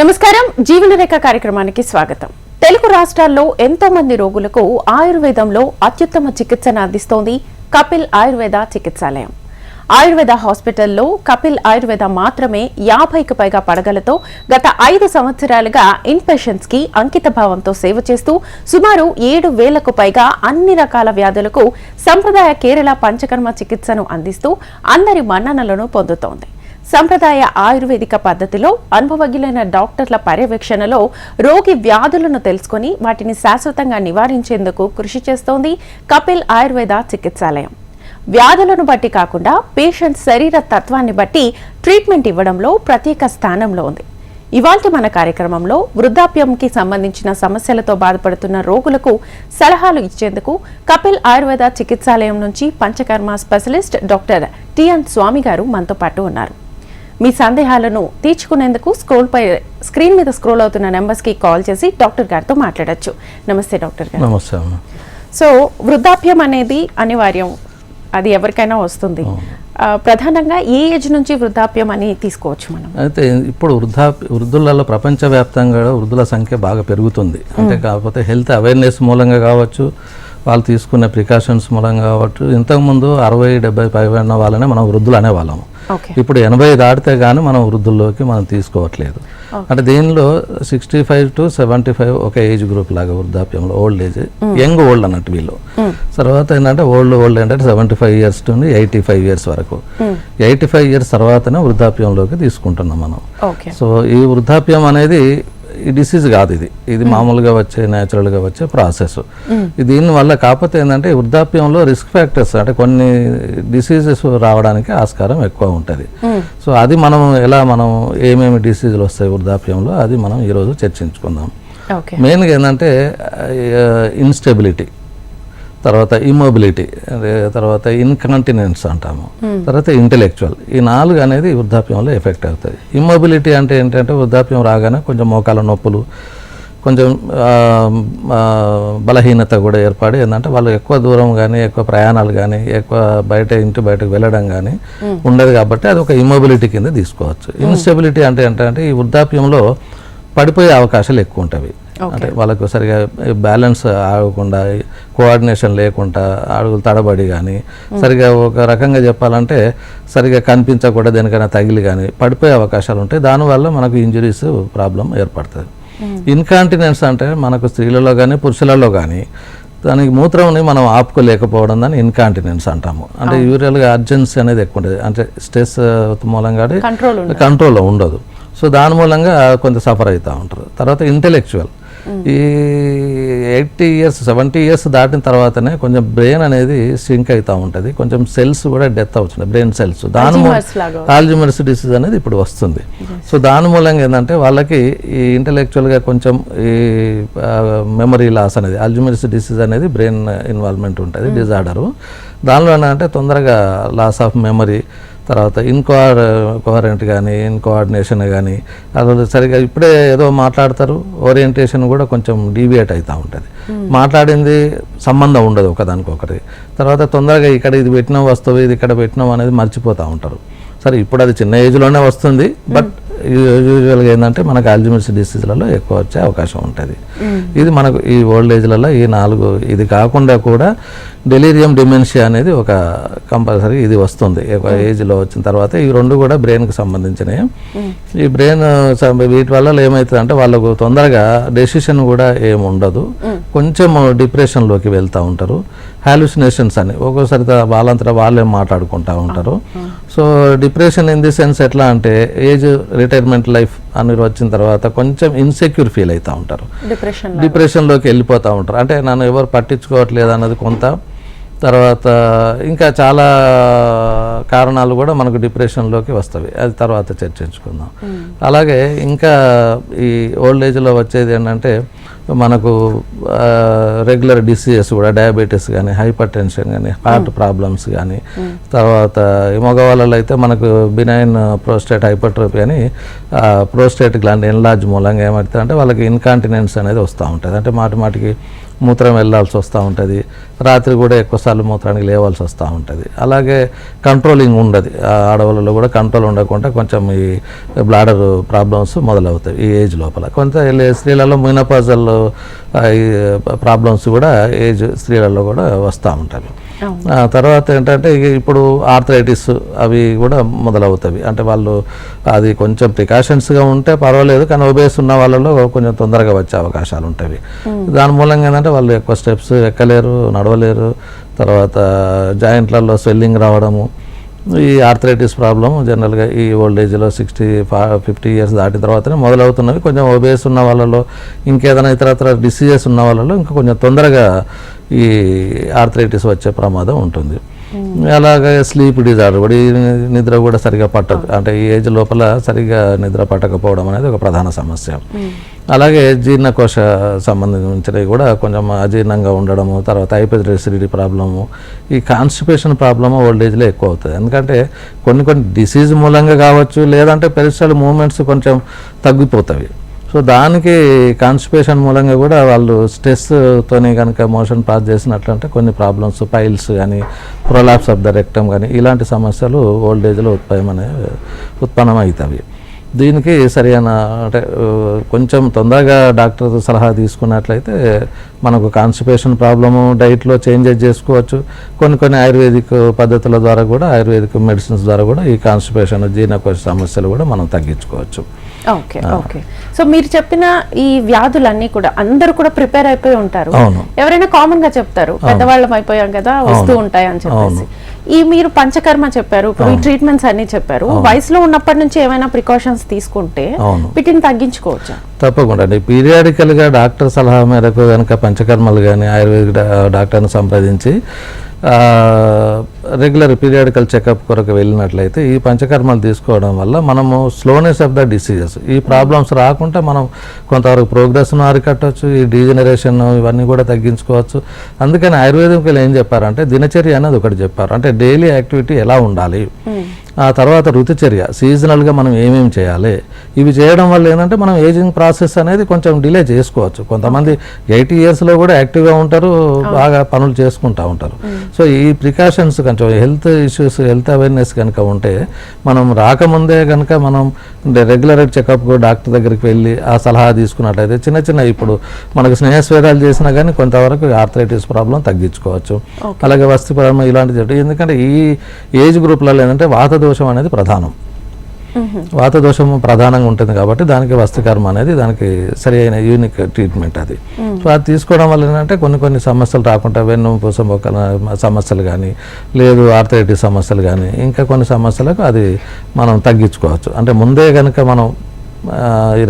నమస్కారం జీవనరేఖ కార్యక్రమానికి స్వాగతం. తెలుగు రాష్ట్రాల్లో ఎంతో మంది రోగులకు ఆయుర్వేదంలో అత్యుత్తమ చికిత్సను అందిస్తోంది కపిల్ ఆయుర్వేద చికిత్సాలయం. ఆయుర్వేద హాస్పిటల్లో కపిల్ ఆయుర్వేద మాత్రమే 50కి పైగా పడగలతో గత 5 సంవత్సరాలుగా ఇన్ పేషెంట్స్ కి అంకిత భావంతో సేవ చేస్తూ సుమారు 7,000కు పైగా అన్ని రకాల వ్యాధులకు సంప్రదాయ కేరళ పంచకర్మ చికిత్సను అందిస్తూ అందరి మన్ననలను పొందుతోంది. సంప్రదాయ ఆయుర్వేదిక పద్ధతిలో అనుభవజ్ఞులైన డాక్టర్ల పర్యవేక్షణలో రోగి వ్యాధులను తెలుసుకుని వాటిని శాశ్వతంగా నివారించేందుకు కృషి చేస్తోంది కపిల్ ఆయుర్వేద చికిత్సాలయం. వ్యాధులను బట్టి కాకుండా పేషెంట్ శరీర తత్వాన్ని బట్టి ట్రీట్మెంట్ ఇవ్వడంలో ప్రత్యేక స్థానంలో ఉంది. ఇవాల్టి మన కార్యక్రమంలో వృద్ధాప్యంకి సంబంధించిన సమస్యలతో బాధపడుతున్న రోగులకు సలహాలు ఇచ్చేందుకు కపిల్ ఆయుర్వేద చికిత్సాలయం నుంచి పంచకర్మ స్పెషలిస్ట్ డాక్టర్ టిఎన్ స్వామి గారు మనతో పాటు ఉన్నారు. మీ సందేహాలను తీర్చుకునేందుకు స్క్రీన్ మీద స్క్రోల్ అవుతున్న నెంబర్స్ కి కాల్ చేసి డాక్టర్ గారితో మాట్లాడొచ్చు. నమస్తే డాక్టర్ గారు. నమస్తే. సో వృద్ధాప్యం అనేది అనివార్యం, అది ఎవరికైనా వస్తుంది. ప్రధానంగా ఏ ఏజ్ నుంచి వృద్ధాప్యం అని తీసుకోవచ్చు మనం? అయితే ఇప్పుడు వృద్ధులలో ప్రపంచవ్యాప్తంగా వృద్ధుల సంఖ్య బాగా పెరుగుతుంది. అంటే కాకపోతే హెల్త్ అవేర్నెస్ మూలంగా కావచ్చు, వాళ్ళు తీసుకునే ప్రికాషన్స్ మూలంగా కావచ్చు. ఇంతకుముందు 60-70 పైబడిన వాళ్ళనే మనం వృద్ధులు అనేవాళ్ళము. ఇప్పుడు 80 దాటితే కానీ మనం వృద్ధుల్లోకి మనం తీసుకోవట్లేదు. అంటే దీనిలో 65 to 75 ఒక ఏజ్ గ్రూప్ లాగా వృద్ధాప్యంలో, ఓల్డ్ ఏజ్, యంగ్ ఓల్డ్ అన్నట్టు వీళ్ళు. తర్వాత ఏంటంటే ఓల్డ్ ఏంటంటే 75 years నుండి 85 years వరకు. 85 years తర్వాతనే వృద్ధాప్యంలోకి తీసుకుంటున్నాం మనం. సో ఈ వృద్ధాప్యం అనేది ఈ డిసీజ్ కాదు, ఇది మామూలుగా వచ్చే న్యాచురల్గా వచ్చే ప్రాసెస్. దీనివల్ల కాకపోతే ఏంటంటే వృద్ధాప్యంలో రిస్క్ ఫ్యాక్టర్స్ అంటే కొన్ని డిసీజెస్ రావడానికి ఆస్కారం ఎక్కువ ఉంటుంది. సో అది మనం ఏమేమి డిసీజులు వస్తాయి వృద్ధాప్యంలో, అది మనం ఈరోజు చర్చించుకుందాం. మెయిన్గా ఏంటంటే ఇన్స్టెబిలిటీ, తర్వాత ఇమ్మొబిలిటీ, తర్వాత ఇన్కాంటినెన్స్ అంటాము, తర్వాత ఇంటెలెక్చువల్. ఈ 4 అనేది వృద్ధాప్యంలో ఎఫెక్ట్ అవుతాయి. ఇమ్మొబిలిటీ అంటే ఏంటంటే వృద్ధాప్యం రాగానే కొంచెం మోకాల నొప్పులు, కొంచెం బలహీనత కూడా ఏర్పడి ఏంటంటే వాళ్ళు ఎక్కువ దూరం కానీ ఎక్కువ ప్రయాణాలు కానీ ఎక్కువ ఇంటి బయటకు వెళ్ళడం కానీ ఉండదు. కాబట్టి అది ఒక ఇమ్మొబిలిటీ కింద తీసుకోవచ్చు. ఇన్స్టెబిలిటీ అంటే ఏంటంటే ఈ వృద్ధాప్యంలో పడిపోయే అవకాశాలు ఎక్కువ ఉంటాయి. అంటే వాళ్ళకు సరిగా బ్యాలెన్స్ ఆగకుండా, కోఆర్డినేషన్ లేకుండా, అడుగులు తడబడి కానీ, సరిగా ఒక రకంగా చెప్పాలంటే సరిగా కనిపించకుండా దేనికైనా తగిలి కానీ పడిపోయే అవకాశాలు ఉంటాయి. దానివల్ల మనకు ఇంజరీస్ ప్రాబ్లం ఏర్పడుతుంది. ఇన్కాంటినెన్స్ అంటే మనకు స్త్రీలలో కానీ పురుషులలో కానీ దానికి మూత్రంని మనం ఆపుకోలేకపోవడం దాన్ని ఇన్కాంటినెన్స్ అంటాము. అంటే యూజువల్గా అర్జెన్సీ అనేది ఎక్కువ ఉంటుంది. అంటే స్ట్రెస్ మూలంగా కంట్రోల్లో ఉండదు. సో దాని మూలంగా కొంత సఫర్ అవుతూ ఉంటారు. తర్వాత ఇంటెలెక్చువల్, ఈ 80 years 70 years దాటిన తర్వాతనే కొంచెం బ్రెయిన్ అనేది సింక్ అవుతూ ఉంటుంది, కొంచెం సెల్స్ కూడా డెత్ అవుతుంది, బ్రెయిన్ సెల్స్. దాని ఆల్జీమర్స్ డిసీజ్ అనేది ఇప్పుడు వస్తుంది. సో దాని మూలంగా ఏంటంటే వాళ్ళకి ఈ ఇంటెలెక్చువల్గా కొంచెం ఈ మెమరీ లాస్ అనేది, ఆల్జీమర్స్ డిసీజ్ అనేది బ్రెయిన్ ఇన్వాల్వ్మెంట్ ఉంటుంది, డిజార్డరు. దానిలో ఏంటంటే తొందరగా లాస్ ఆఫ్ మెమరీ, తర్వాత ఇన్కోహరెంట్ కానీ ఇన్కోఆర్డినేషన్ కానీ, అది సరిగా ఇప్పుడే ఏదో మాట్లాడతారు, ఓరియంటేషన్ కూడా కొంచెం డీవియేట్ అవుతూ ఉంటుంది, మాట్లాడింది సంబంధం ఉండదు ఒకదానికొకటి. తర్వాత తొందరగా ఇక్కడ ఇది పెట్టినాం వస్తువు, ఇది ఇక్కడ పెట్టినాం అనేది మర్చిపోతూ ఉంటారు. సరే ఇప్పుడు అది చిన్న ఏజ్లోనే వస్తుంది, బట్ యూజువల్గా ఏంటంటే మనకు ఆల్జీమర్స్ డిసీజ్లలో ఎక్కువ వచ్చే అవకాశం ఉంటుంది. ఇది మనకు ఈ ఓల్డ్ ఏజ్లలో ఈ 4. ఇది కాకుండా కూడా డెలీరియం డిమెన్షియా అనేది ఒక కంపల్సరీ ఇది వస్తుంది ఏజ్లో వచ్చిన తర్వాత. ఈ 2 కూడా బ్రెయిన్కి సంబంధించినవి. ఈ బ్రెయిన్ వీటి వల్ల ఏమవుతుంది అంటే వాళ్ళకు తొందరగా డెసిషన్ కూడా ఏముండదు, కొంచెం డిప్రెషన్లోకి వెళ్తూ ఉంటారు. హాలుసినేషన్స్ అని ఒక్కోసారి వాళ్ళంతా వాళ్ళే మాట్లాడుకుంటూ ఉంటారు. So depression in the sense ఎట్లా అంటే ఏజ్ రిటైర్మెంట్ లైఫ్ అని వచ్చిన తర్వాత కొంచెం ఇన్సెక్యూర్ ఫీల్ అవుతూ ఉంటారు, డిప్రెషన్లోకి వెళ్ళిపోతూ ఉంటారు. అంటే నన్ను ఎవరు పట్టించుకోవట్లేదు అన్నది కొంత. తర్వాత ఇంకా చాలా కారణాలు కూడా మనకు డిప్రెషన్లోకి వస్తాయి, అది తర్వాత చర్చించుకుందాం. అలాగే ఇంకా ఈ ఓల్డ్ ఏజ్లో వచ్చేది ఏంటంటే మనకు రెగ్యులర్ డిసీజెస్ కూడా, డయాబెటీస్ కానీ, హైపర్ టెన్షన్ కానీ, హార్ట్ ప్రాబ్లమ్స్ కానీ, తర్వాత మగవాళ్ళలో అయితే మనకు బినైన్ ప్రోస్టేట్ హైపర్ట్రోఫీ అని ప్రోస్టేట్ గ్లాండ్ ఎన్లార్జ్ మూలంగా ఏమవుతుంది అంటే వాళ్ళకి ఇన్కాంటినెన్స్ అనేది వస్తూ ఉంటుంది. అంటే మాటికి మూత్రం వెళ్ళాల్సి వస్తూ ఉంటుంది, రాత్రి కూడా ఎక్కువసార్లు మూత్రానికి లేవాల్సి వస్తూ ఉంటుంది. అలాగే కంట్రోలింగ్ ఉండదు, ఆడవాళ్ళలో కూడా కంట్రోల్ ఉండకుండా కొంచెం ఈ బ్లాడర్ ప్రాబ్లమ్స్ మొదలవుతాయి ఈ ఏజ్ లోపల. కొంత స్త్రీలలో మెనోపాజల్ ఈ ప్రాబ్లమ్స్ కూడా ఏజ్ స్త్రీలలో కూడా వస్తూ ఉంటాయి. తర్వాత ఏంటంటే ఇప్పుడు ఆర్థరైటిస్ అవి కూడా మొదలవుతాయి. అంటే వాళ్ళు అది కొంచెం ప్రికాషన్స్గా ఉంటే పర్వాలేదు, కానీ ఒబేస్ ఉన్న వాళ్ళలో కొంచెం తొందరగా వచ్చే అవకాశాలు ఉంటాయి. దాని మూలంగా ఏంటంటే వాళ్ళు ఎక్కువ స్టెప్స్ ఎక్కలేరు, నడవలేరు. తర్వాత జాయింట్లలో స్వెల్లింగ్ రావడము, ఈ ఆర్థరైటిస్ ప్రాబ్లమ్ జనరల్గా ఈ ఓల్డ్ ఏజ్లో 50 ఇయర్స్ దాటిన తర్వాతనే మొదలవుతున్నవి. కొంచెం ఒబేస్ ఉన్న వాళ్ళలో, ఇంకేదైనా ఇతరత్ర డిసీజెస్ ఉన్న వాళ్ళలో ఇంకా కొంచెం తొందరగా ఈ ఆర్థరైటిస్ వచ్చే ప్రమాదం ఉంటుంది. అలాగే స్లీప్ డిజార్డర్ కూడా, ఈ నిద్ర కూడా సరిగా పట్టదు. అంటే ఈ ఏజ్ లోపల సరిగా నిద్ర పట్టకపోవడం అనేది ఒక ప్రధాన సమస్య. అలాగే జీర్ణకోశ సంబంధించినవి కూడా కొంచెం అజీర్ణంగా ఉండడము, తర్వాత హైపర్ ఎసిడిటీ ప్రాబ్లము, ఈ కాన్స్టిపేషన్ ప్రాబ్లము ఓల్డ్ ఏజ్లో ఎక్కువ అవుతుంది. ఎందుకంటే కొన్ని డిసీజ్ మూలంగా కావచ్చు, లేదంటే పెరిస్టల్ మూమెంట్స్ కొంచెం తగ్గిపోతాయి. సో దానికి కాన్స్టిపేషన్ మూలంగా కూడా వాళ్ళు స్ట్రెస్తోని కనుక మోషన్ పాస్ చేసినట్లంటే కొన్ని ప్రాబ్లమ్స్, పైల్స్ కానీ, ప్రొలాప్స్ ఆఫ్ ద రెక్టమ్ కానీ, ఇలాంటి సమస్యలు ఓల్డ్ ఏజ్లో ఉత్పన్నం అవుతాయి. దీనికి సరైన అంటే కొంచెం తొందరగా డాక్టర్ సలహా తీసుకున్నట్లయితే మనకు కాన్స్టిపేషన్ ప్రాబ్లము డైట్లో చేంజెస్ చేసుకోవచ్చు. కొన్ని ఆయుర్వేదిక్ పద్ధతుల ద్వారా కూడా, ఆయుర్వేదిక్ మెడిసిన్స్ ద్వారా కూడా ఈ కాన్స్టిపేషన్, జీర్ణకోశ సమస్యలు కూడా మనం తగ్గించుకోవచ్చు. Okay okay. సో మీరు చెప్పిన ఈ వ్యాధులన్నీ కూడా అందరూ కూడా ప్రిపేర్ అయిపోయి ఉంటారు. ఎవరైనా కామన్ గా చెప్తారు పెద్దవాళ్ళం అయిపోయాం కదా వస్తూ ఉంటాయి అని చెప్పేసి. ఈ మీరు పంచకర్మ చెప్పారు, ఇప్పుడు ఈ ట్రీట్మెంట్స్ అన్ని చెప్పారు. వయసులో ఉన్నప్పటి నుంచి ఏమైనా ప్రికాషన్స్ తీసుకుంటే వీటిని తగ్గించుకోవచ్చా? తప్పకుండా. పీరియాడికల్గా డాక్టర్ సలహా మేరకు కనుక పంచకర్మలు కానీ ఆయుర్వేదిక్ డాక్టర్ని సంప్రదించి రెగ్యులర్ పీరియాడికల్ చెకప్ కొరకు వెళ్ళినట్లయితే ఈ పంచకర్మలు తీసుకోవడం వల్ల మనము స్లోనెస్ ఆఫ్ ద డిసీజెస్, ఈ ప్రాబ్లమ్స్ రాకుండా మనం కొంతవరకు ప్రోగ్రెస్ను అరికట్టవచ్చు, ఈ డీజనరేషన్ ఇవన్నీ కూడా తగ్గించుకోవచ్చు. అందుకని ఆయుర్వేదికులు ఏం చెప్పారంటే దినచర్య అనేది ఒకటి చెప్పారు. అంటే డైలీ యాక్టివిటీ ఎలా ఉండాలి, ఆ తర్వాత ఋతుచర్య, సీజనల్గా మనం ఏమేమి చేయాలి, ఇవి చేయడం వల్ల ఏంటంటే మనం ఏజింగ్ ప్రాసెస్ అనేది కొంచెం డిలే చేసుకోవచ్చు. కొంతమంది 80 ఇయర్స్లో కూడా యాక్టివ్గా ఉంటారు, బాగా పనులు చేసుకుంటూ ఉంటారు. సో ఈ ప్రికాషన్స్ కొంచెం హెల్త్ ఇష్యూస్, హెల్త్ అవేర్నెస్ కనుక ఉంటే మనం రాకముందే కనుక మనం రెగ్యులర్ చెకప్ డాక్టర్ దగ్గరికి వెళ్ళి ఆ సలహా తీసుకున్నట్లయితే చిన్న ఇప్పుడు మనకు స్నేహస్వేదాలు చేసినా కానీ కొంతవరకు ఆర్థరైటిస్ ప్రాబ్లం తగ్గించుకోవచ్చు. అలాగే వస్తిపరమ ఇలాంటివి, ఎందుకంటే ఈ ఏజ్ గ్రూప్లలో ఏంటంటే వాత దోషం అనేది ప్రధానం. వాత దోషం ప్రధానంగా ఉంటుంది కాబట్టి దానికి వస్తికర్మ అనేది దానికి సరి అయిన యూనిక్ ట్రీట్మెంట్ అది. సో అది తీసుకోవడం వల్ల ఏంటంటే కొన్ని సమస్యలు రాకుండా, వెన్నుపూస మొక్కల సమస్యలు కానీ, లేదు ఆర్థరైటిస్ సమస్యలు కానీ, ఇంకా కొన్ని సమస్యలకు అది మనం తగ్గించుకోవచ్చు. అంటే ముందే కనుక మనం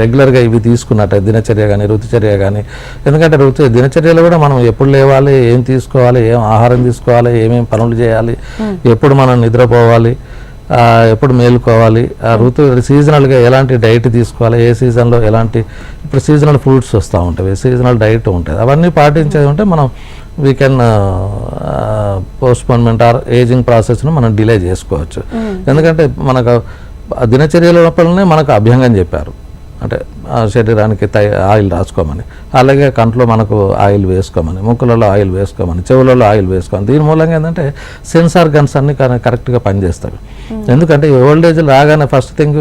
రెగ్యులర్గా ఇవి తీసుకున్నట్టు దినచర్య కానీ, ఋతుచర్య కానీ, ఎందుకంటే దినచర్యలో కూడా మనం ఎప్పుడు లేవాలి, ఏం తీసుకోవాలి, ఏం ఆహారం తీసుకోవాలి, ఏమేమి పనులు చేయాలి, ఎప్పుడు మనం నిద్రపోవాలి, ఎప్పుడు మేలుకోవాలి, ఆ సీజనల్గా ఎలాంటి డైట్ తీసుకోవాలి, ఏ సీజన్లో ఎలాంటి, ఇప్పుడు సీజనల్ ఫ్రూట్స్ వస్తూ ఉంటాయి, సీజనల్ డైట్ ఉంటుంది, అవన్నీ పాటించేది ఉంటే మనం we can postponement or ageing ప్రాసెస్ను మనం డిలే చేసుకోవచ్చు. ఎందుకంటే మనకు దినచర్య లోపలనే మనకు అభ్యంగం చెప్పారు, అంటే శరీరానికి ఆయిల్ రాసుకోమని, అలాగే కంట్లో మనకు ఆయిల్ వేసుకోమని, ముక్కులలో ఆయిల్ వేసుకోమని, చెవులలో ఆయిల్ వేసుకోమని. దీని మూలంగా ఏంటంటే సెన్స్ ఆర్గన్స్ అన్ని కరెక్ట్గా పనిచేస్తాయి. ఎందుకంటే ఓల్డ్ ఏజ్ రాగానే ఫస్ట్ థింగ్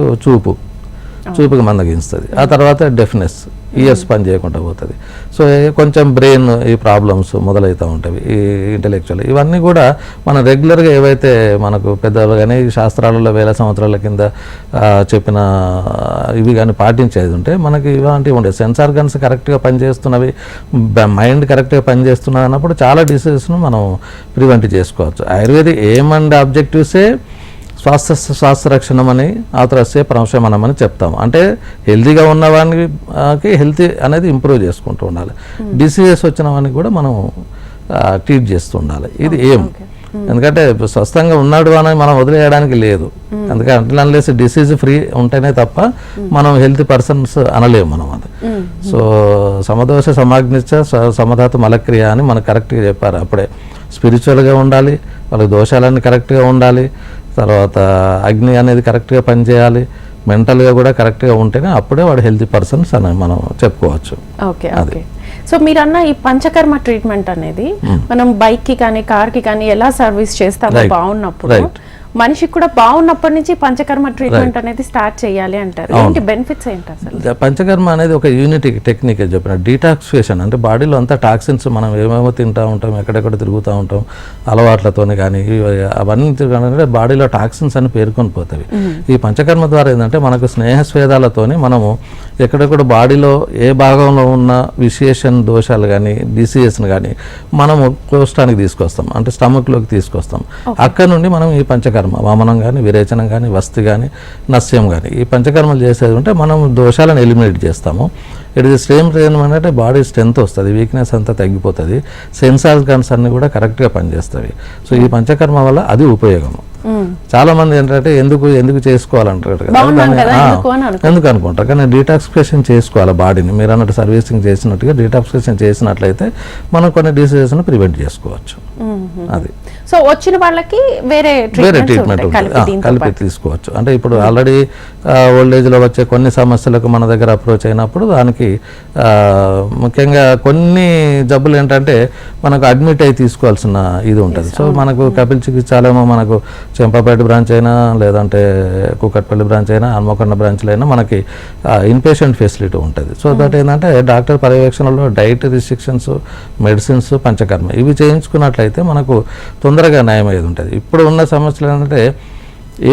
చూపుకి మందగిస్తుంది, ఆ తర్వాత డెఫ్నెస్, ఇయర్స్ పని చేయకుండా పోతుంది. సో కొంచెం బ్రెయిన్ ఈ ప్రాబ్లమ్స్ మొదలవుతూ ఉంటాయి, ఈ ఇంటెలెక్చువల్, ఇవన్నీ కూడా మనం రెగ్యులర్గా ఏవైతే మనకు పెద్దలు కానీ శాస్త్రాలలో వేల సంవత్సరాల కింద చెప్పిన ఇవి కానీ పాటించేది ఉంటే మనకి ఇలాంటివి ఉండే సెన్స్ ఆర్గన్స్ కరెక్ట్గా పనిచేస్తున్నవి, మైండ్ కరెక్ట్గా పనిచేస్తున్నది అన్నప్పుడు చాలా డిసీజెస్ను మనం ప్రివెంట్ చేసుకోవచ్చు. ఆయుర్వేదిక్ ఎయిమ్ అండ్ ఆబ్జెక్టివ్సే స్వాస్థ్య రక్షణం అని, ఆతురస్య పరమశమనం అని చెప్తాము. అంటే హెల్తీగా ఉన్న వానికి హెల్తీ అనేది ఇంప్రూవ్ చేసుకుంటూ ఉండాలి, డిసీజెస్ వచ్చిన వానికి కూడా మనం ట్రీట్ చేస్తూ ఉండాలి. ఇది ఏం, ఎందుకంటే స్వస్థంగా ఉన్నాడు అని మనం వదిలేయడానికి లేదు. అందుకని అన్లెస్ డిసీజ్ ఫ్రీ ఉంటేనే తప్ప మనం హెల్తీ పర్సన్స్ అనలేము మనం అది. సో సమదోష సమాగ్నిచ్చ సమధాతు మలక్రియ అని మనకు కరెక్ట్గా చెప్పారు. అప్పుడే స్పిరిచువల్గా ఉండాలి, వాళ్ళ దోషాలన్నీ కరెక్ట్గా ఉండాలి, తర్వాత అగ్ని అనేది కరెక్ట్గా పనిచేయాలి, మెంటల్గా కూడా కరెక్ట్గా ఉంటేనే అప్పుడే వాడు హెల్తీ పర్సన్స్ అని మనం చెప్పుకోవచ్చు. Okay okay. సో మీరన్న ఈ పంచకర్మ ట్రీట్మెంట్ అనేది మనం బైక్ కి కానీ కార్ కి కానీ ఎలా సర్వీస్ చేస్తామో బాగున్నప్పుడు మనిషికి కూడా బాగున్నప్పటి నుంచి పంచకర్మ ట్రీట్మెంట్ అనేది స్టార్ట్ చేయాలి అంటారు. ఏంటి బెనిఫిట్స్ ఏంటి అసలు? పంచకర్మ అనేది ఒక యూనిట్ టెక్నిక్ చెప్పిన డీటాక్సిఫికేషన్. అంటే బాడీలో అంతా టాక్సిన్స్ మనం ఏమేమో తింటూ ఉంటాం, ఎక్కడెక్కడ తిరుగుతూ ఉంటాం అలవాట్లతోనే కానీ అవన్నీ తిరగాలంటే బాడీలో టాక్సిన్స్ అని పేర్కొని పోతాయి. ఈ పంచకర్మ ద్వారా ఏంటంటే మనకు స్నేహస్వేదాలతోని మనము ఎక్కడెక్కడ బాడీలో ఏ భాగంలో ఉన్న విశేషన్ దోషాలు కానీ డిసీజెస్ని కానీ మనము కోష్టానికి తీసుకొస్తాం, అంటే స్టమక్లోకి తీసుకొస్తాం. అక్కడ నుండి మనం ఈ పంచకర్మ వామనం కానీ విరేచనం కానీ వస్తి కానీ నస్యం కానీ ఈ పంచకర్మలు చేసేది ఉంటే మనం దోషాలను ఎలిమినేట్ చేస్తాము. ఇట్ ఇస్ సేమ్ టైం అంటే బాడీ స్ట్రెంత్ వస్తుంది, వీక్నెస్ అంతా తగ్గిపోతుంది, సెన్సార్ గన్స్ అన్ని కూడా కరెక్ట్గా పనిచేస్తాయి. సో ఈ పంచకర్మ వల్ల అది ఉపయోగము. చాలా మంది ఏంటంటే ఎందుకు చేసుకోవాలంటారు కదా, ఎందుకు అనుకుంటారు. కానీ డీటాక్సిఫికేషన్ చేసుకోవాలి బాడీని. మీరు అన్నట్టు సర్వీసింగ్ చేసినట్టుగా డీటాక్సిఫికేషన్ చేసినట్లయితే మనం కొన్ని డిసీజెస్ ప్రివెంట్ చేసుకోవచ్చు. అది సో వచ్చిన వాళ్ళకి వేరే ట్రీట్మెంట్ కలిపి తీసుకోవచ్చు. అంటే ఇప్పుడు ఆల్రెడీ ఓల్డ్ ఏజ్లో వచ్చే కొన్ని సమస్యలకు మన దగ్గర అప్రోచ్ అయినప్పుడు దానికి ముఖ్యంగా కొన్ని జబ్బులు ఏంటంటే మనకు అడ్మిట్ అయి తీసుకోవాల్సిన ఇది ఉంటుంది. సో మనకు కపిల్ చికిత్సాలయం మనకు చెంపపేట బ్రాంచ్ అయినా లేదంటే కూకట్పల్లి బ్రాంచ్ అయినా హన్మకొండ బ్రాంచ్లో అయినా మనకి ఇన్పేషెంట్ ఫెసిలిటీ ఉంటుంది. సో దట్ ఏంటంటే డాక్టర్ పర్యవేక్షణలో డైట్ రిస్ట్రిక్షన్స్, మెడిసిన్స్, పంచకర్మ ఇవి చేయించుకున్నట్లయితే మనకు తొందరగా నయం అయ్యేది ఉంటుంది. ఇప్పుడు ఉన్న సమస్యలు ఏంటంటే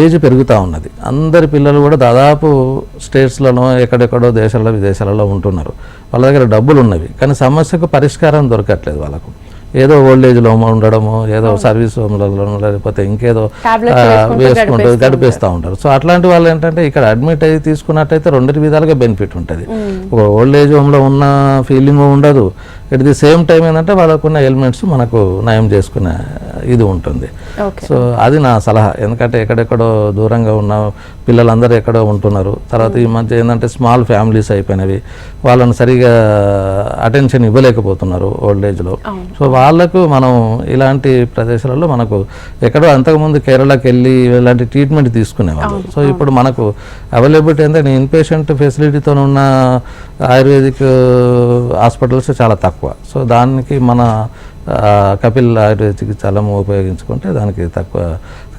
ఏజ్ పెరుగుతూ ఉన్నది. అందరి పిల్లలు కూడా దాదాపు స్టేట్స్లలో ఎక్కడెక్కడో దేశాల్లో విదేశాలలో ఉంటున్నారు. వాళ్ళ దగ్గర డబ్బులు ఉన్నవి కానీ సమస్యకు పరిష్కారం దొరకట్లేదు. వాళ్ళకు ఏదో ఓల్డ్ ఏజ్లో ఉండడము, ఏదో సర్వీస్ హోమ్లలో లేకపోతే ఇంకేదో వేసుకుంటూ గడిపేస్తూ ఉంటారు. సో అట్లాంటి వాళ్ళు ఏంటంటే ఇక్కడ అడ్మిట్ అయ్యి తీసుకున్నట్టయితే రెండు విధాలుగా బెనిఫిట్ ఉంటుంది. ఒక ఓల్డ్ ఏజ్ హోమ్లో ఉన్న ఫీలింగ్ ఉండదు, ఎట్ ది సేమ్ టైం ఏంటంటే వాళ్ళకున్న ఎలిమెంట్స్ మనకు నయం చేసుకునే ఇది ఉంటుంది. సో అది నా సలహా. ఎందుకంటే ఎక్కడెక్కడో దూరంగా ఉన్న పిల్లలందరూ ఎక్కడో ఉంటున్నారు. తర్వాత ఈ మధ్య ఏంటంటే స్మాల్ ఫ్యామిలీస్ అయిపోయినవి, వాళ్ళని సరిగా అటెన్షన్ ఇవ్వలేకపోతున్నారు ఓల్డ్ ఏజ్లో. సో వాళ్ళకు మనం ఇలాంటి ప్రదేశాలలో మనకు ఎక్కడో అంతకుముందు కేరళకి వెళ్ళి ఇలాంటి ట్రీట్మెంట్ తీసుకునేవాళ్ళు. సో ఇప్పుడు మనకు అవైలబిలిటీ ఏంటంటే ఇన్పేషెంట్ ఫెసిలిటీతో ఉన్న ఆయుర్వేదిక్ హాస్పిటల్స్ చాలా తక్కువ. సో దానికి మన కపిల్ ఆయుర్వేద చికిత్సాలయం ఉపయోగించుకుంటే దానికి తక్కువ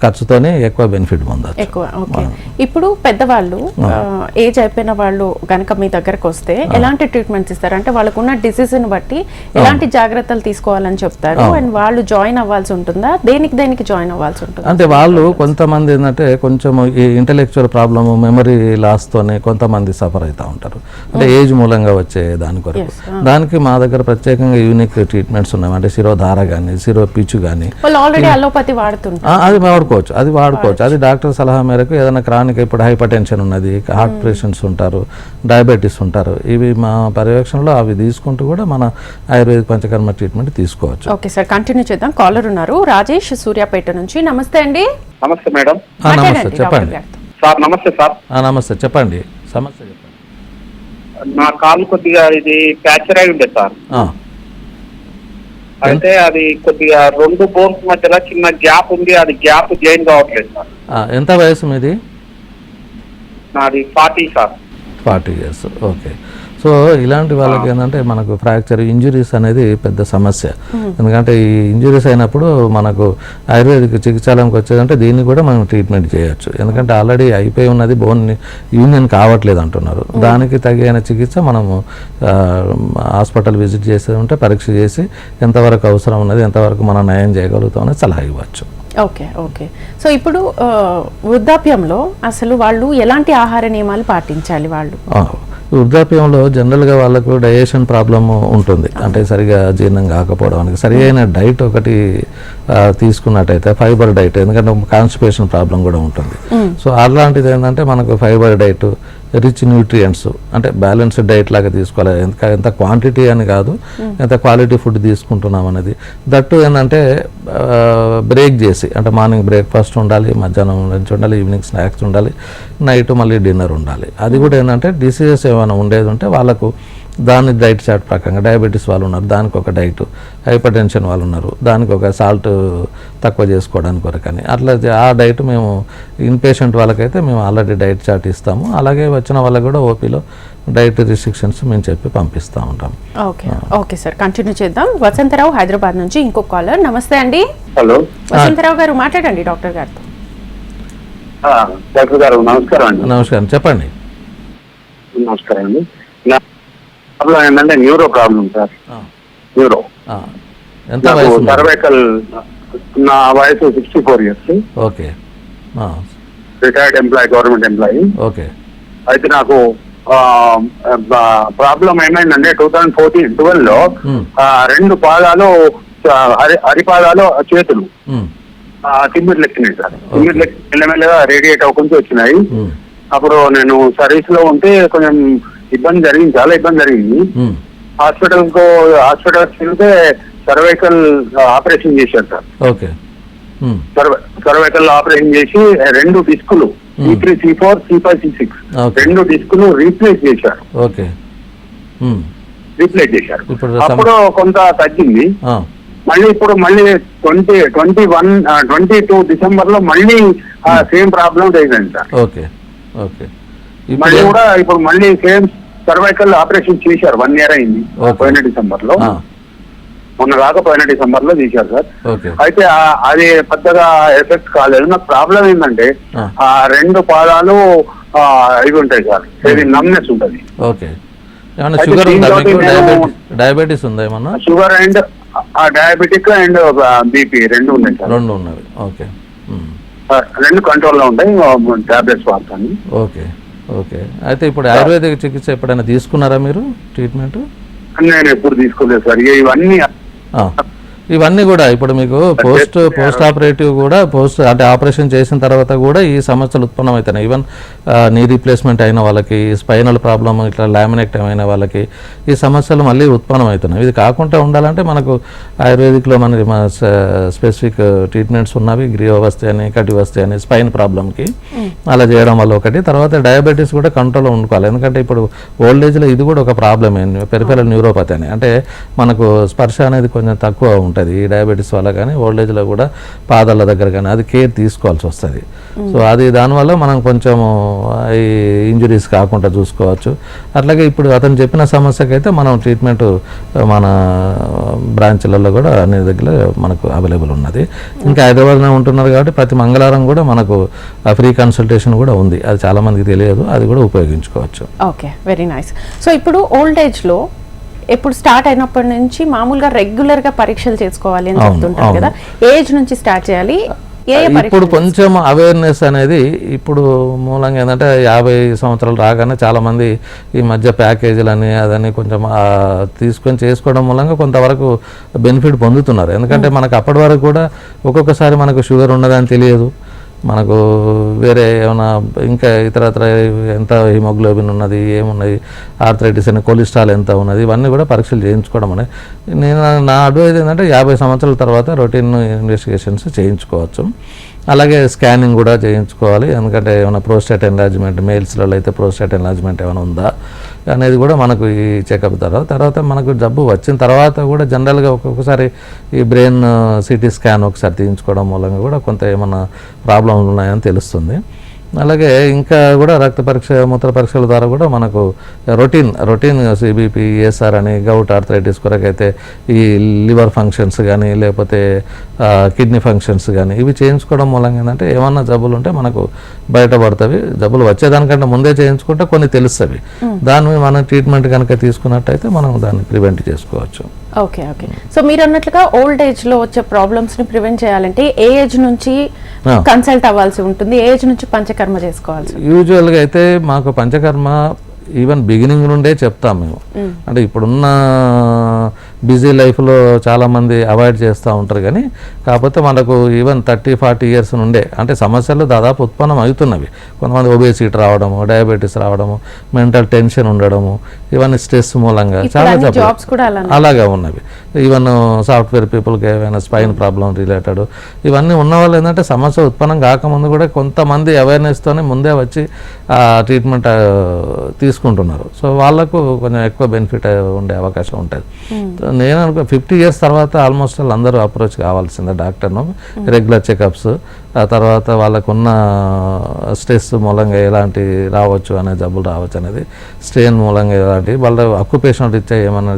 ఖర్చుతోనే ఎక్కువ బెనిఫిట్ పొందొచ్చు. ఎక్కువ. ఓకే. ఇప్పుడు పెద్దవాళ్ళు ఏజ్ అయిపోయిన వాళ్ళు కనుక మీ దగ్గరకు వస్తే ఎలాంటి ట్రీట్మెంట్స్ ఇస్తారు? అంటే వాళ్ళకున్న డిసీజ్ని బట్టి ఎలాంటి జాగ్రత్తలు తీసుకోవాలని చెప్తారు? అండ్ వాళ్ళు జాయిన్ అవ్వాల్సి ఉంటుందా? దేనికి జాయిన్ అవ్వాల్సి ఉంటుంది? అంటే వాళ్ళు కొంతమంది ఏంటంటే కొంచెం ఈ ఇంటెలెక్చువల్ ప్రాబ్లమ్, మెమరీ లాస్తోనే కొంతమంది సఫర్ అవుతూ ఉంటారు. అంటే ఏజ్ మూలంగా వచ్చే దాని కొరకు దానికి మా దగ్గర ప్రత్యేకంగా యూనిక్ ట్రీట్మెంట్స్ ఉన్నాయి. అంటే శిరోధార కానీ శిరో పిచ్చు కానీ ఆల్రెడీ అలోపతి వాడుతుంటారు, అది వాడుకోవచ్చు. అది డాక్టర్ సలహా మేరకు ఏదైనా క్రానిక్, ఇప్పుడు హైపర్ టెన్షన్ ఉన్నది, హార్ట్ పేషెంట్స్ ఉంటారు, డయాబెటీస్ ఉంటారు, ఇవి మా పర్యవేక్షణలో అవి తీసుకుంటూ కూడా మన ఆయుర్వేదిక్ పంచకర్మ ట్రీట్మెంట్ తీసుకోవచ్చు. ఓకే సార్, కంటిన్యూ చేద్దాం. కాలర్ ఉన్నారు, రాజేష్ సూర్యాపేట నుంచి. నమస్తే అండి. నమస్తే మేడం. నమస్తే, చెప్పండి సార్. నమస్తే సార్. నమస్తే, చెప్పండి సమస్య చెప్పండి. నా కాలు కొద్దిగా ఇది ఫ్రాక్చర్ అయి ఉండే సార్. అయితే అది కొద్దిగా రెండు బోన్స్ మధ్యలో చిన్న గ్యాప్ ఉంది, అది గ్యాప్ జాయిన్ కావట్లేదు సార్. ఎంత వయసు మీది? నాది 40 సార్. 40 years. ఓకే. సో ఇలాంటి వాళ్ళకి ఏంటంటే మనకు ఫ్రాక్చర్ ఇంజురీస్ అనేది పెద్ద సమస్య. ఎందుకంటే ఈ ఇంజురీస్ అయినప్పుడు మనకు ఆయుర్వేదిక్ చికిత్సాలయంకి వచ్చేదంటే దీన్ని కూడా మనం ట్రీట్మెంట్ చేయొచ్చు. ఎందుకంటే ఆల్రెడీ అయిపోయి ఉన్నది, బోన్ యూనియన్ కావట్లేదు అంటున్నారు. దానికి తగిన చికిత్స మనము హాస్పిటల్ విజిట్ చేసి ఉంటే పరీక్ష చేసి ఎంతవరకు అవసరం ఉన్నది, ఎంతవరకు మనం నయం చేయగలుగుతాం అనేది సలహా ఇవ్వచ్చు. Okay okay. సో ఇప్పుడు వృద్ధాప్యంలో అసలు వాళ్ళు ఎలాంటి ఆహార నియమాలు పాటించాలి? వాళ్ళు వృద్ధాప్యంలో జనరల్గా వాళ్ళకు డైజెషన్ ప్రాబ్లమ్ ఉంటుంది. అంటే సరిగా జీర్ణం కాకపోవడానికి సరి అయిన డైట్ ఒకటి తీసుకున్నట్టయితే ఫైబర్ డైట్, ఎందుకంటే కాన్స్టిపేషన్ ప్రాబ్లం కూడా ఉంటుంది. సో అలాంటిది ఏంటంటే మనకు ఫైబర్ డైట్, రిచ్ న్యూట్రియంట్స్, అంటే బ్యాలెన్స్డ్ డైట్ లాగా తీసుకోవాలి. ఎంత క్వాంటిటీ అని కాదు, ఎంత క్వాలిటీ ఫుడ్ తీసుకుంటున్నాం అనేది. దట్టు ఏంటంటే బ్రేక్ చేసి, అంటే మార్నింగ్ బ్రేక్ఫాస్ట్ ఉండాలి, మధ్యాహ్నం లంచ్ ఉండాలి, ఈవినింగ్ స్నాక్స్ ఉండాలి, నైట్ మళ్ళీ డిన్నర్ ఉండాలి. అది కూడా ఏంటంటే డిసీజెస్ ఏమైనా ఉండేది ఉంటే వాళ్ళకు దాని డైట్ చార్ట్ ప్రకారంగా డయాబెటీస్ వాళ్ళు ఉన్నారు, దానికి ఒక డైట్, హైపర్ టెన్షన్ వాళ్ళు ఉన్నారు, దానికి ఒక సాల్ట్ తక్కువ చేసుకోవడానికి కొరకని అట్లా ఆ డైట్ మేము ఇన్ పేషెంట్ వాళ్ళకైతే మేము ఆల్రెడీ డైట్ చార్ట్ ఇస్తాము. అలాగే వచ్చిన వాళ్ళకి కూడా ఓపీలో డైట్ రిస్ట్రిక్షన్స్ మేము చెప్పి పంపిస్తూ ఉంటాం. ఓకే ఓకే సార్, కంటిన్యూ చేద్దాం. వసంతరావు హైదరాబాద్ నుంచి ఇంకో కాలర్. నమస్తే అండి. హలో వసంతరావు గారు మాట్లాడండి డాక్టర్ గారితో. డాక్టర్ గారు నమస్కారం అండి. నమస్కారం, చెప్పండి. నమస్కారం అండి. నా ప్రాబ్లం ఏంటంటే న్యూరో ప్రాబ్లం సార్. న్యూరో ఎంత వయసు? సర్వైకల్. నా వయసు 64 years. Okay, retired employee, government employee. Okay. అయితే నాకు ప్రాబ్లం ఏమైందంటే 2012లో 2 పాదాలు, అరిపాదాలు, చేతులు తిమ్మిర్లు ఎక్కినాయి సార్. తిమ్మిర్లు మెల్లమెల్లగా రేడియేట్ అవ్వకుండా వచ్చినాయి. అప్పుడు నేను సర్వీస్ లో ఉంటే కొంచెం ఇబ్బంది జరిగింది, చాలా ఇబ్బంది జరిగింది. హాస్పిటల్కి వెళ్తే సర్వైకల్ ఆపరేషన్ చేశారు సార్. ఓకే. సర్వైకల్ ఆపరేషన్ చేసి 2 డిస్కులు C3, C4, C5, C6 2 డిస్కులు రీప్లేస్ చేశారు. ఓకే. రీప్లేస్ చేశారు. అప్పుడు కొంత తగ్గింది. మళ్ళీ ఇప్పుడు 22 డిసెంబర్ లో మళ్ళీ సేమ్ ప్రాబ్లం అయిందండి సార్. ఓకే. ఓకే. మళ్ళీ కూడా ఇప్పుడు మళ్ళీ సేమ్ సర్వైకల్ ఆపరేషన్ చేశారు. 1 year అయింది. పోయిన డిసెంబర్ లో, మొన్న కాకపోయిన డిసెంబర్ లో చేశారు సార్. అయితే అది పెద్దగా ఎఫెక్ట్ కాలేదు. నాకు ప్రాబ్లం ఏంటంటే 2 పాదాలు ఇవి ఉంటాయి సార్, ఇది నమ్నెస్ ఉంటుంది. ఓకే. షుగర్ డయాబెటీస్ ఉందా ఏమన్నా? Sugar and diabetic and BP 2 ఉన్నాయి సార్. 2 ఉన్నవి. ఓకే. 2 కంట్రోల్లో ఉంటాయి, టాబ్లెట్స్ వాడతాను. ఓకే. ఓకే. అయితే ఇప్పుడు ఆయుర్వేదిక చికిత్స ఎప్పుడైనా తీసుకున్నారా మీరు ట్రీట్మెంట్? నేను ఎప్పుడు తీసుకోలేదు సార్. ఇవన్నీ కూడా ఇప్పుడు మీకు పోస్ట్ ఆపరేటివ్ కూడా అంటే ఆపరేషన్ చేసిన తర్వాత కూడా ఈ సమస్యలు ఉత్పన్నమవుతున్నాయి. ఈవెన్ నీ రీప్లేస్మెంట్ అయిన వాళ్ళకి, స్పైనల్ ప్రాబ్లమ్ ఇట్లా లామినెక్టమ్ అయిన వాళ్ళకి ఈ సమస్యలు మళ్ళీ ఉత్పన్నమవుతున్నాయి. ఇది కాకుండా ఉండాలంటే మనకు ఆయుర్వేదిక్లో మనకి స్పెసిఫిక్ ట్రీట్మెంట్స్ ఉన్నవి, గ్రీవవస్థి అని, కటివస్థి అని, స్పైన్ ప్రాబ్లంకి అలా చేయడం వల్ల ఒకటి. తర్వాత డయాబెటీస్ కూడా కంట్రోల్లో ఉండుకోవాలి. ఎందుకంటే ఇప్పుడు ఓల్డ్ ఏజ్లో ఇది కూడా ఒక ప్రాబ్లమ్ ఏంటి, పెరిఫెరల్ న్యూరోపతి అని, అంటే మనకు స్పర్శ అనేది కొంచెం తక్కువ ఉంటుంది ఈ డయాబెటీస్ వల్ల. కానీ ఓల్డ్ ఏజ్లో కూడా పాదాల దగ్గర కానీ అది కేర్ తీసుకోవాల్సి వస్తుంది. సో అది దానివల్ల మనం కొంచెం ఈ ఇంజురీస్ కాకుండా చూసుకోవచ్చు. అట్లాగే ఇప్పుడు అతను చెప్పిన సమస్యకైతే మనం ట్రీట్మెంట్ మన బ్రాంచ్లలో కూడా అన్ని దగ్గర మనకు అవైలబుల్ ఉన్నది. ఇంకా హైదరాబాద్లో ఉంటున్నారు కాబట్టి ప్రతి మంగళవారం కూడా మనకు ఫ్రీ కన్సల్టేషన్ కూడా ఉంది. అది చాలా మందికి తెలియదు, అది కూడా ఉపయోగించుకోవచ్చు. Okay, very nice. సో ఇప్పుడు ఓల్డ్ ఏజ్లో ఎప్పుడు స్టార్ట్ అయినప్పటి నుంచి మామూలుగా రెగ్యులర్ గా పరీక్షలు చేసుకోవాలి అని చెప్తుంటారు కదా, ఏజ్ నుంచి స్టార్ట్ చేయాలి? ఇప్పుడు కొంచెం అవేర్నెస్ అనేది ఇప్పుడు మూలంగా ఏంటంటే 50 సంవత్సరాలు రాగానే చాలామంది ఈ మధ్య ప్యాకేజీలని అదని కొంచెం తీసుకొని చేసుకోవడం మూలంగా కొంతవరకు బెనిఫిట్ పొందుతున్నారు. ఎందుకంటే మనకు అప్పటి వరకు కూడా ఒక్కొక్కసారి మనకు షుగర్ ఉన్నదని తెలియదు, మనకు వేరే ఏమైనా ఇంకా ఇతరత్ర ఎంత హిమోగ్లోబిన్ ఉన్నది, ఏమున్నది, ఆర్థరైటిస్ అని, కొలెస్ట్రాల్ ఎంత ఉన్నది, ఇవన్నీ కూడా పరీక్షలు చేయించుకోవడం అనేది నా అడ్వైజ్ ఏంటంటే 50 సంవత్సరాల తర్వాత రొటీన్ ఇన్వెస్టిగేషన్స్ చేయించుకోవచ్చు. అలాగే స్కానింగ్ కూడా చేయించుకోవాలి. ఎందుకంటే ఏమైనా ప్రోస్టేట్ ఎన్లార్జ్మెంట్, మేల్స్లలో అయితే ప్రోస్టేట్ ఎన్లార్జ్మెంట్ ఏమైనా ఉందా అనేది కూడా మనకు ఈ చెకప్ తర్వాత మనకు జబ్బు వచ్చిన తర్వాత కూడా జనరల్గా ఒక్కొక్కసారి ఈ బ్రెయిన్ సిటీ స్కాన్ ఒకసారి తీయించుకోవడం మూలంగా కూడా కొంత ఏమైనా ప్రాబ్లమ్స్ ఉన్నాయని తెలుస్తుంది. అలాగే ఇంకా కూడా రక్త పరీక్ష, మూత్ర పరీక్షల ద్వారా కూడా మనకు రొటీన్ సిబిపి, ESR అని, గౌట్ ఆర్థరైటిస్ కొరకైతే ఈ లివర్ ఫంక్షన్స్ కానీ లేకపోతే కిడ్నీ ఫంక్షన్స్ కానీ ఇవి చేయించుకోవడం మూలంగా ఏంటంటే ఏమన్నా జబ్బులు ఉంటే మనకు బయటపడతాయి. జబ్బులు వచ్చేదానికంటే ముందే చేయించుకుంటే కొన్ని తెలుస్తాయి. దాని మీద మనం ట్రీట్మెంట్ కనుక తీసుకున్నట్టయితే మనం దాన్ని ప్రివెంట్ చేసుకోవచ్చు. ఓకే. ఓకే. సో మీరు అన్నట్లుగా ఓల్డ్ ఏజ్ లో వచ్చే ప్రాబ్లమ్స్ ని ప్రివెంట్ చేయాలంటే ఏ ఏజ్ నుంచి కన్సల్ట్ అవ్వాల్సి ఉంటుంది, ఏ ఏజ్ నుంచి పంచకర్మ చేసుకోవాల్సి? యూజువల్గా అయితే మాకు పంచకర్మ ఈవెన్ బిగినింగ్ నుండే చెప్తాం మేము. అంటే ఇప్పుడున్న బిజీ లైఫ్లో చాలామంది అవాయిడ్ చేస్తూ ఉంటారు. కానీ కాకపోతే మనకు ఈవెన్ 30-40 ఇయర్స్ నుండే అంటే సమస్యలు దాదాపు ఉత్పన్నం అవుతున్నవి. కొంతమంది ఒబేసిటీ రావడము, డయాబెటీస్ రావడము, మెంటల్ టెన్షన్ ఉండడము, ఇవన్నీ స్ట్రెస్ మూలంగా చాలా జాబ్స్ కూడా అలాగే ఉన్నవి. ఈవెన్ సాఫ్ట్వేర్ పీపుల్కి ఏమైనా స్పైన్ ప్రాబ్లం రిలేటెడ్ ఇవన్నీ ఉన్న వాళ్ళు ఏంటంటే సమస్య ఉత్పన్నం కాకముందు కూడా కొంతమంది అవేర్నెస్తోనే ముందే వచ్చి ట్రీట్మెంట్ తీసుకుంటున్నారు. సో వాళ్ళకు కొంచెం ఎక్కువ బెనిఫిట్ ఉండే అవకాశం ఉంటుంది. నేను అనుకో 50 ఇయర్స్ తర్వాత ఆల్మోస్ట్ అందరూ అప్రోచ్ కావాల్సిందే డాక్టర్ను. రెగ్యులర్ చెకప్స్, ఆ తర్వాత వాళ్ళకున్న స్ట్రెస్ మూలంగా ఎలాంటి రావచ్చు అనే జబ్బులు రావచ్చు అనేది, స్ట్రెయిన్ మూలంగా ఎలాంటి వాళ్ళ అక్యుపేషనల్ రీత్యా ఏమన్నా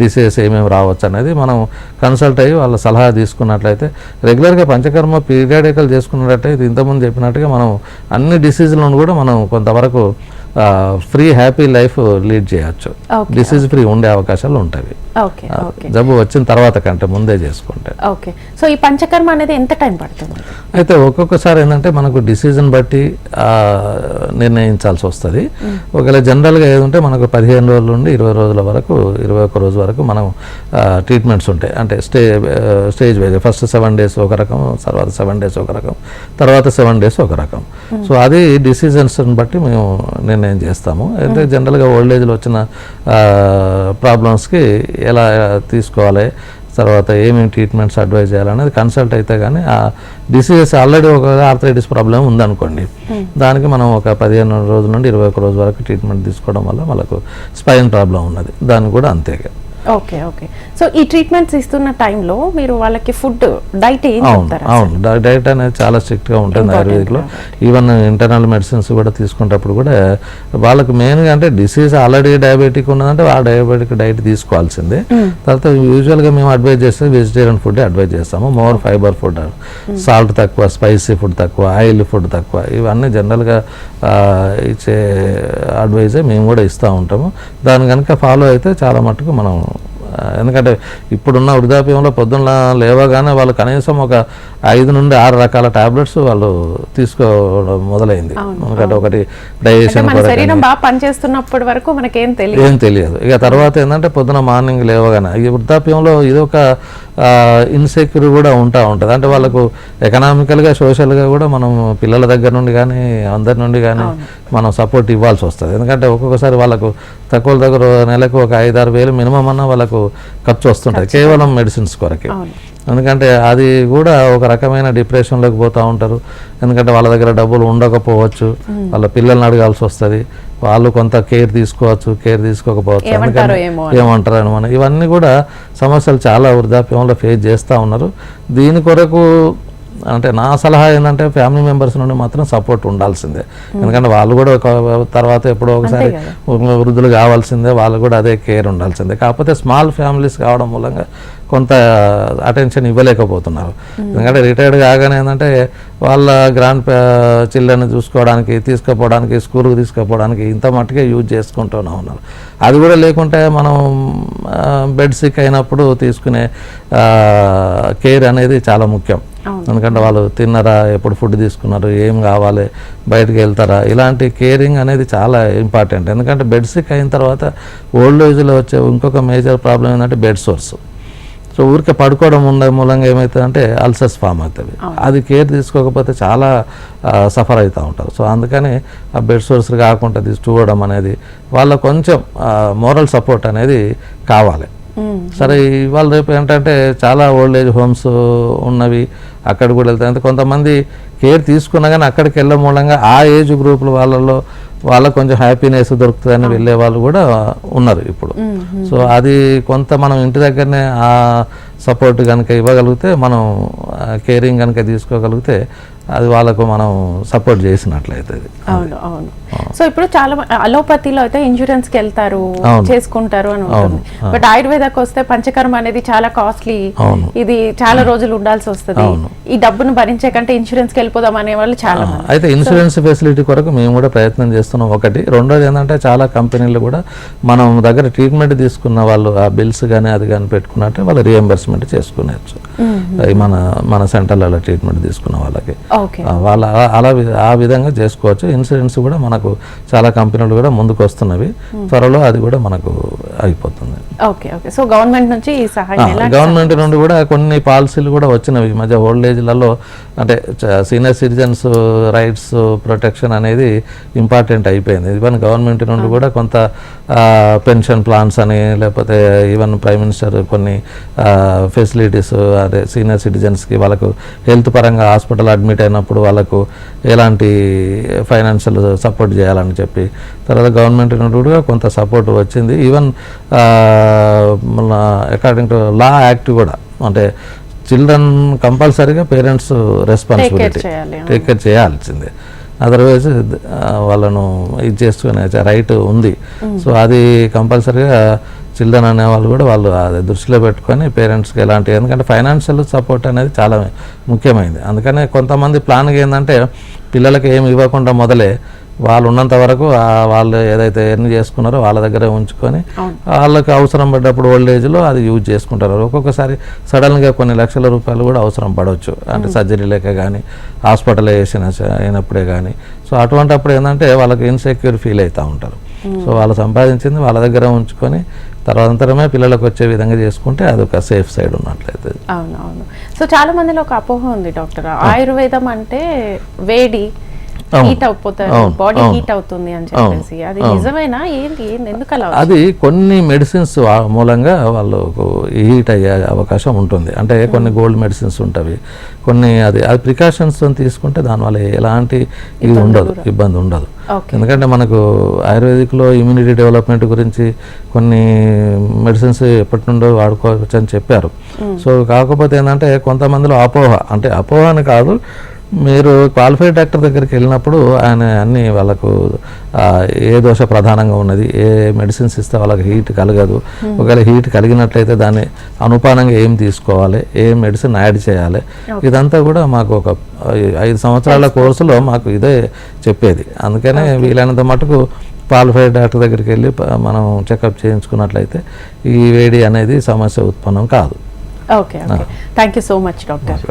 డిసీజెస్ ఏమేమి రావచ్చు అనేది మనం కన్సల్ట్ అయ్యి వాళ్ళ సలహా తీసుకున్నట్లయితే రెగ్యులర్గా పంచకర్మ పీరియాడికల్ చేసుకున్నట్లయితే ఇది ఇంతకుముందు చెప్పినట్టుగా మనం అన్ని డిసీజులను కూడా మనం కొంతవరకు ఫ్రీ హ్యాపీ లైఫ్ లీడ్ చేయొచ్చు. డిసీజ్ ఫ్రీ ఉండే అవకాశాలు ఉంటాయి జబ్బు వచ్చిన తర్వాత కంటే ముందే చేసుకుంటే. ఓకే, సో ఈ పంచకర్మ అనేది ఎంత టైం పడుతుంది? అయితే ఒక్కొక్కసారి ఏంటంటే మనకు డిసీజన్ బట్టి నిర్ణయించాల్సి వస్తుంది. ఒకవేళ జనరల్గా ఏదంటే మనకు 15 రోజుల నుండి 20 రోజుల వరకు, 21 రోజు వరకు మనం ట్రీట్మెంట్స్ ఉంటాయి. అంటే స్టేజ్ వైజ్ ఫస్ట్ 7 days ఒక రకం, తర్వాత 7 days ఒక రకం, తర్వాత 7 days ఒక రకం. సో అది డిసీజన్స్ని బట్టి మేము నిర్ణయం చేస్తాము. అయితే జనరల్గా ఓల్డ్ ఏజ్లో వచ్చిన ప్రాబ్లమ్స్కి ఎలా తీసుకోవాలి, తర్వాత ఏమేమి ట్రీట్మెంట్స్ అడ్వైజ్ చేయాలనేది కన్సల్ట్ అయితే కానీ ఆ డిసీజెస్ ఆల్రెడీ ఒక ఆర్థరైటిస్ ప్రాబ్లం ఉందనుకోండి, దానికి మనం ఒక 15 రోజుల నుండి 21 రోజు వరకు ట్రీట్మెంట్ తీసుకోవడం వల్ల మనకు స్పైన్ ప్రాబ్లం ఉన్నది, దానికి కూడా అంతేగా. ఓకే ఓకే, సో ఈ ట్రీట్మెంట్స్ ఇస్తున్న టైంలో మీరు వాళ్ళకి ఫుడ్ డైట్ ఏం చెప్తారు? అవును, డైట్ అనేది చాలా స్ట్రిక్ట్గా ఉంటుంది ఆయుర్వేదిక్లో. ఈవెన్ ఇంటర్నల్ మెడిసిన్స్ కూడా తీసుకునేటప్పుడు కూడా వాళ్ళకి మెయిన్గా అంటే డిసీజ్ ఆల్రెడీ డయాబెటిక్ ఉన్నదంటే ఆ డయాబెటిక్ డైట్ తీసుకోవాల్సిందే. తర్వాత యూజువల్గా మేము అడ్వైజ్ చేస్తే వెజిటేరియన్ ఫుడ్ అడ్వైజ్ చేస్తాము. మోర్ ఫైబర్ ఫుడ్, సాల్ట్ తక్కువ, స్పైసీ ఫుడ్ తక్కువ, ఆయిల్ ఫుడ్ తక్కువ, ఇవన్నీ జనరల్గా ఇచ్చే అడ్వైజే మేము కూడా ఇస్తూ ఉంటాము. దాని కనుక ఫాలో అయితే చాలా మటుకు మనం, ఎందుకంటే ఇప్పుడున్న వృద్ధాప్యంలో పొద్దున్న లేవగానే వాళ్ళు కనీసం ఒక 5 నుండి 6 రకాల టాబ్లెట్స్ వాళ్ళు తీసుకోవడం మొదలైంది. ఎందుకంటే ఒకటి డైజెషన్ పనిచేస్తున్నప్పటి వరకు మనకేం తెలియదు. ఇక తర్వాత ఏంటంటే పొద్దున మార్నింగ్ లేవగానే ఈ వృద్ధాప్యంలో ఇదొక ఇన్సెక్యూర్ కూడా ఉంటుంది. అంటే వాళ్ళకు ఎకనామికల్గా, సోషల్గా కూడా మనం పిల్లల దగ్గర నుండి కానీ అందరి నుండి కానీ మనం సపోర్ట్ ఇవ్వాల్సి వస్తుంది. ఎందుకంటే ఒక్కొక్కసారి వాళ్ళకు తక్కువ దగ్గర నెలకు ఒక 5-6 వేలు మినిమం అన్న వాళ్ళకు ఖర్చు వస్తుంటుంది కేవలం మెడిసిన్స్ కొరకే. ఎందుకంటే అది కూడా ఒక రకమైన డిప్రెషన్లోకి పోతూ ఉంటారు. ఎందుకంటే వాళ్ళ దగ్గర డబ్బులు ఉండకపోవచ్చు, వాళ్ళ పిల్లల్ని అడగాల్సి వస్తుంది, వాళ్ళు కొంత కేర్ తీసుకోవచ్చు, కేర్ తీసుకోకపోవచ్చు, ఎందుకంటే ఏమంటారు అని మనం ఇవన్నీ కూడా సమస్యలు చాలా వృద్ధాప్యంలో ఫేస్ చేస్తూ ఉన్నారు. దీని కొరకు అంటే నా సలహా ఏంటంటే ఫ్యామిలీ మెంబర్స్ నుండి మాత్రం సపోర్ట్ ఉండాల్సిందే. ఎందుకంటే వాళ్ళు కూడా తర్వాత ఎప్పుడో ఒకసారి వృద్ధులు కావాల్సిందే, వాళ్ళు కూడా అదే కేర్ ఉండాల్సిందే. కాకపోతే స్మాల్ ఫ్యామిలీస్ కావడం మూలంగా కొంత అటెన్షన్ ఇవ్వలేకపోతున్నారు. ఎందుకంటే రిటైర్డ్ కాగానే ఏంటంటే వాళ్ళ గ్రాండ్ చిల్డ్రన్ చూసుకోవడానికి, తీసుకుపోవడానికి, స్కూల్కి తీసుకుపోవడానికి ఇంత మట్టుకే యూజ్ చేసుకుంటూనే ఉన్నారు. అది కూడా లేకుంటే మనం బెడ్ సిక్ అయినప్పుడు తీసుకునే కేర్ అనేది చాలా ముఖ్యం. ఎందుకంటే వాళ్ళు తిన్నారా, ఎప్పుడు ఫుడ్ తీసుకున్నారు, ఏం కావాలి, బయటకు వెళ్తారా, ఇలాంటి కేరింగ్ అనేది చాలా ఇంపార్టెంట్. ఎందుకంటే బెడ్ సిక్ అయిన తర్వాత ఓల్డ్ ఏజ్లో వచ్చే ఇంకొక మేజర్ ప్రాబ్లం ఏంటంటే బెడ్ సోర్స్. సో ఊరికే పడుకోవడం ఉండే మూలంగా ఏమవుతుందంటే అల్సర్స్ ఫామ్ అవుతుంది. అది కేర్ తీసుకోకపోతే చాలా సఫర్ అవుతూ ఉంటారు. సో అందుకని ఆ బెడ్ సోర్స్ కాకుండా చూడడం అనేది వాళ్ళ కొంచెం మోరల్ సపోర్ట్ అనేది కావాలి. సరే ఇవాళ రేపు ఏంటంటే చాలా ఓల్డ్ ఏజ్ హోమ్స్ ఉన్నవి, అక్కడ కూడా వెళ్తాయి. అంటే కొంతమంది కేర్ తీసుకున్నా కానీ అక్కడికి వెళ్ళే మూలంగా ఆ ఏజ్ గ్రూపుల వాళ్ళకు కొంచెం హ్యాపీనెస్ దొరుకుతుందని వెళ్ళే వాళ్ళు కూడా ఉన్నారు ఇప్పుడు. సో అది కొంత మనం ఇంటి దగ్గరనే ఆ సపోర్ట్ కనుక ఇవ్వగలిగితే, మనం కేరింగ్ కనుక తీసుకోగలిగితే అది వాళ్ళకు మనం సపోర్ట్ చేసినట్లయితే. అవును అవును. సో ఇప్పుడు చాలా అలోపతిలో అయితే ఇన్సూరెన్స్ కి వెళ్తారు, చేసుకుంటారు అని ఉంటుంది. బట్ ఆయుర్వేదకు వస్తే పంచకర్మ అనేది చాలా కాస్ట్లీ, ఇది చాలా రోజులు ఉండాల్సి వస్తుంది, ఈ డబ్బును భరించే కంటే ఇన్సూరెన్స్ కి వెళ్ళిపోదాం అనే వాళ్ళు చాలా. అయితే ఇన్సూరెన్స్ ఫెసిలిటీ కొరకు మేము కూడా ప్రయత్నం చేస్తున్నాం. ఒకటి, రెండోది ఏంటంటే చాలా కంపెనీలు కూడా మనం దగ్గర ట్రీట్మెంట్ తీసుకున్న వాళ్ళు ఆ బిల్స్ కానీ అది కానీ పెట్టుకున్నట్టే వాళ్ళు రియంబర్స్మెంట్ చేసుకునేచ్చు. మన సెంటర్లలో ట్రీట్మెంట్ తీసుకున్న వాళ్ళకి వాళ్ళు అలా ఆ విధంగా చేసుకోవచ్చు. ఇన్సూరెన్స్ కూడా మనకు చాలా కంపెనీలు కూడా ముందుకు వస్తున్నవి, త్వరలో అది కూడా మనకు అయిపోతుంది. Okay okay. సో గవర్నమెంట్ నుంచి ఈ సహాయం ఎలా? గవర్నమెంట్ నుండి కూడా కొన్ని పాలసీలు కూడా వచ్చినవి ఈ మధ్య ఓల్డ్ ఏజ్లలో. అంటే సీనియర్ సిటిజన్స్ రైట్స్ ప్రొటెక్షన్ అనేది ఇంపార్టెంట్ అయిపోయింది. ఈవెన్ గవర్నమెంట్ నుండి కూడా కొంత పెన్షన్ ప్లాన్స్ అని, లేకపోతే ఈవెన్ ప్రైమ్ మినిస్టర్ కొన్ని ఫెసిలిటీస్ అదే సీనియర్ సిటిజన్స్కి వాళ్ళకు హెల్త్ పరంగా హాస్పిటల్ అడ్మిట్ అయినప్పుడు వాళ్ళకు ఎలాంటి ఫైనాన్షియల్ సపోర్ట్ చేయాలని చెప్పి తర్వాత గవర్నమెంట్ నుండి కూడా కొంత సపోర్ట్ వచ్చింది. ఈవెన్ మన అకార్డింగ్ టు లా యాక్ట్ కూడా, అంటే చిల్డ్రన్ కంపల్సరీగా పేరెంట్స్ రెస్పాన్సిబిలిటీ టేక్ కేర్ చేయాల్సిందే, అదర్వైజ్ వాళ్ళను ఇది చేసుకునే రైట్ ఉంది. సో అది కంపల్సరీగా చిల్డ్రన్ అనే వాళ్ళు కూడా వాళ్ళు అది దృష్టిలో పెట్టుకొని పేరెంట్స్కి ఎలాంటి, ఎందుకంటే ఫైనాన్షియల్ సపోర్ట్ అనేది చాలా ముఖ్యమైనది. అందుకనే కొంతమంది ప్లాన్గా ఏంటంటే పిల్లలకి ఏమి ఇవ్వకుండా మొదలే వాళ్ళు ఉన్నంత వరకు వాళ్ళు ఏదైతే ఎర్న్ చేసుకున్నారో వాళ్ళ దగ్గరే ఉంచుకొని వాళ్ళకి అవసరం పడ్డప్పుడు ఓల్డ్ ఏజ్లో అది యూజ్ చేసుకుంటారు. ఒక్కొక్కసారి సడన్గా కొన్ని లక్షల రూపాయలు కూడా అవసరం పడవచ్చు, అంటే సర్జరీ లేక కానీ హాస్పిటలైజేషన్ అయినప్పుడే కానీ. సో అటువంటిప్పుడు ఏంటంటే వాళ్ళకి ఇన్సెక్యూర్ ఫీల్ అవుతూ ఉంటారు. సో వాళ్ళు సంపాదించింది వాళ్ళ దగ్గర ఉంచుకొని తర్వాతంతరమే పిల్లలకు వచ్చే విధంగా చేసుకుంటే అదొక సేఫ్ సైడ్ ఉన్నట్లయితే. అవునవును. సో చాలా మందిలో ఒక అపోహ ఉంది డాక్టర్, ఆయుర్వేదం అంటే వేడి, హీట్ అయిపోతారు, బాడీ హీట్ అవుతుంది అని చెప్పేసి. అది నిజమేనా? ఏంటి ఎందుకు అలా? అది కొన్ని మెడిసిన్స్ మూలంగా వాళ్ళకు హీట్ అయ్యే అవకాశం ఉంటుంది. అంటే కొన్ని గోల్డ్ మెడిసిన్స్ ఉంటాయి, కొన్ని అది ప్రికాషన్స్ తీసుకుంటే దానివల్ల ఎలాంటి ఇది ఉండదు, ఇబ్బంది ఉండదు. ఎందుకంటే మనకు ఆయుర్వేదిక్లో ఇమ్యూనిటీ డెవలప్మెంట్ గురించి కొన్ని మెడిసిన్స్ ఎప్పటి నుండో వాడుకోవచ్చు అని చెప్పారు. సో కాకపోతే ఏంటంటే కొంతమందిలో అపోహ, అంటే అపోహ అని కాదు, మీరు క్వాలిఫైడ్ డాక్టర్ దగ్గరికి వెళ్ళినప్పుడు ఆయన అన్నీ వాళ్ళకు ఏ దోష ప్రధానంగా ఉన్నది, ఏ మెడిసిన్స్ ఇస్తే వాళ్ళకి హీట్ కలగదు, ఒకవేళ హీట్ కలిగినట్లయితే దాన్ని అనుపానంగా ఏం తీసుకోవాలి, ఏ మెడిసిన్ యాడ్ చేయాలి, ఇదంతా కూడా మాకు ఒక 5 సంవత్సరాల కోర్సులో మాకు ఇదే చెప్పేది. అందుకనే వీలైనంత మటుకు క్వాలిఫైడ్ డాక్టర్ దగ్గరికి వెళ్ళి మనం చెకప్ చేయించుకున్నట్లయితే ఈ వేడి అనేది సమస్య ఉత్పన్నం కాదు. Okay okay. Thank you so much doctor.